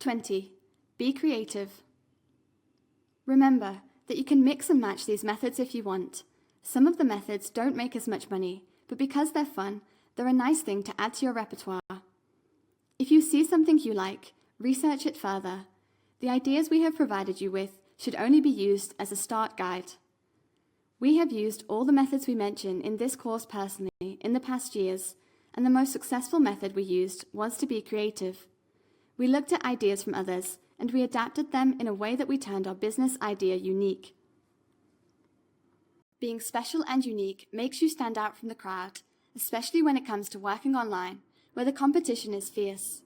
20. Be creative. Remember that you can mix and match these methods if you want. Some of the methods don't make as much money, but because they're fun, they're a nice thing to add to your repertoire. If you see something you like, research it further. The ideas we have provided you with should only be used as a start guide. We have used all the methods we mention in this course personally in the past years, and the most successful method we used was to be creative. We looked at ideas from others, and we adapted them in a way that we turned our business idea unique. Being special and unique makes you stand out from the crowd, especially when it comes to working online, where the competition is fierce.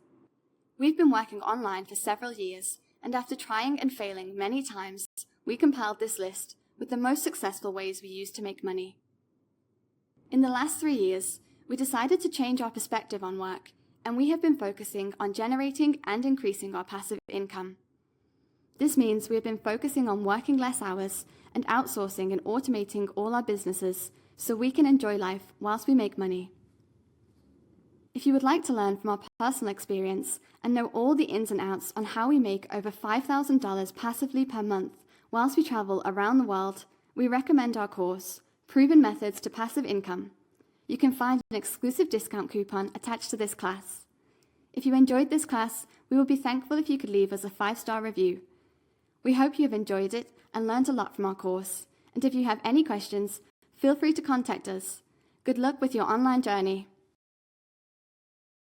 We've been working online for several years, and after trying and failing many times, we compiled this list with the most successful ways we use to make money. In the last 3 years, we decided to change our perspective on work, and we have been focusing on generating and increasing our passive income. This means we have been focusing on working less hours and outsourcing and automating all our businesses so we can enjoy life whilst we make money. If you would like to learn from our personal experience and know all the ins and outs on how we make over $5,000 passively per month whilst we travel around the world, we recommend our course, Proven Methods to Passive Income. You can find an exclusive discount coupon attached to this class. If you enjoyed this class, we would be thankful if you could leave us a 5-star review. We hope you have enjoyed it and learned a lot from our course, and if you have any questions, feel free to contact us. Good luck with your online journey.